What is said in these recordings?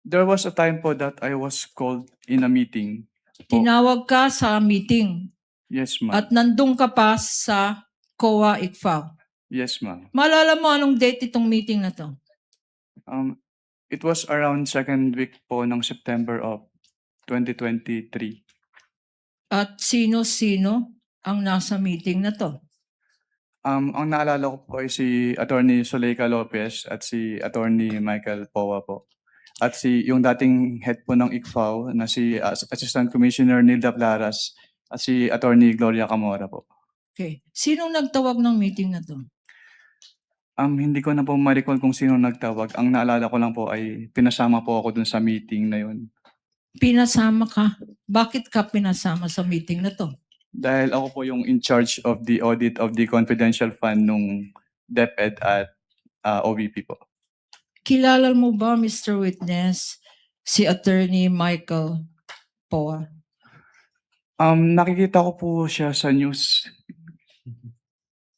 There was a time po that I was called in a meeting. Tinawag ka sa meeting Yes, ma'am. at nandun ka pa sa COA ICFAO. Yes, ma'am. Maalala mo anong date itong meeting na to? It was around second week po ng September of 2023. At sino-sino ang nasa meeting na to? Ang naalala ko po ay si Attorney Zuleika Lopez at si Attorney Michael Powa po. At yung dating head po ng ICFAO na si Assistant Commissioner Nilda Plaras at si Attorney Gloria Camora po. Okay. Sinong nagtawag ng meeting na to? Hindi ko na po ma-recall kung sino nagtawag. Ang naalala ko lang po ay pinasama po ako dun sa meeting na yun. Pinasama ka? Bakit ka pinasama sa meeting na to? Dahil ako po yung in charge of the audit of the confidential fund nung DepEd at OVP po. Kilala mo ba, Mr. Witness, si Attorney Michael Powa? Nakikita ko po siya sa news.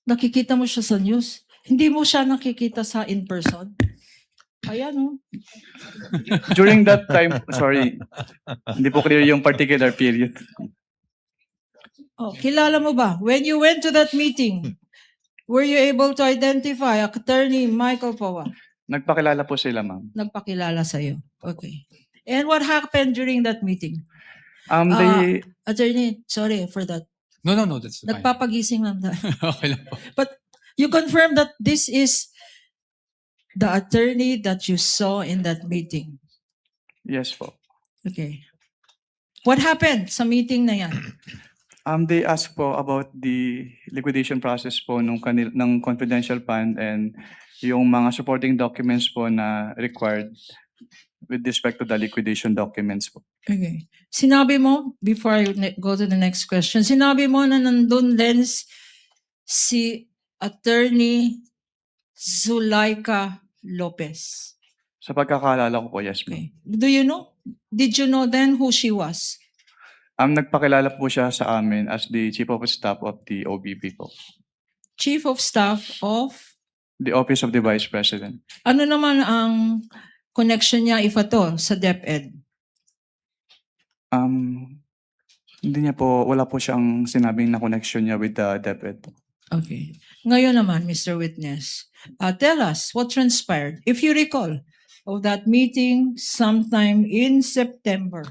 Nakikita mo siya sa news? Hindi mo siya nakikita sa in-person? Ayan, oh. During that time, sorry, hindi po clear yung particular period. Oh, kilala mo ba? When you went to that meeting, were you able to identify Attorney Michael Powa? Nagpakilala po sila, ma'am. Nagpakilala sa'yo. Okay. And what happened during that meeting? Attorney, sorry for that. No, that's fine. Nagpapagising lang tayo. Okay lang po. But you confirm that this is the attorney that you saw in that meeting? Yes po. Okay. What happened sa meeting na yan? They asked po about the liquidation process po ng confidential fund and yung mga supporting documents po na required with respect to the liquidation documents po. Okay. Sinabi mo, before I go to the next question, sinabi mo na nandun din si Attorney Zuleika Lopez. Sa pagkakaalala ko po, yes, ma'am. Okay. Do you know? Did you know then who she was? Nagpakilala po siya sa amin as the Chief of Staff of the OBP po. Chief of Staff of? The Office of the Vice President. Ano naman ang connection niya, if at all, sa DepEd? Hindi niya po, wala po siyang sinabing na connection niya with the DepEd po. Okay. Ngayon naman, Mr. Witness, tell us what transpired, if you recall, of that meeting sometime in September.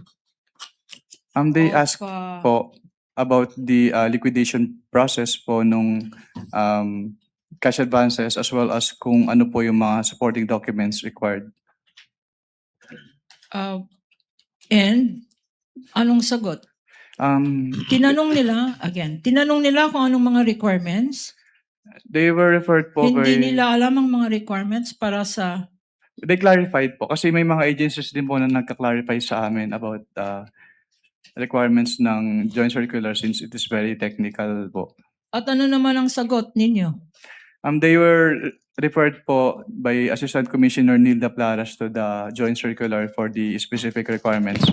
They asked po about the liquidation process po nung cash advances as well as kung ano po yung mga supporting documents required. And anong sagot? Tinanong nila kung anong mga requirements. They were referred po Hindi nila alam ang mga requirements para sa... They clarified po kasi may mga agencies din po na nagka-clarify sa amin about requirements ng joint circular since it is very technical po. At ano naman ang sagot ninyo? They were referred po by Assistant Commissioner Nilda Plaras to the joint circular for the specific requirements.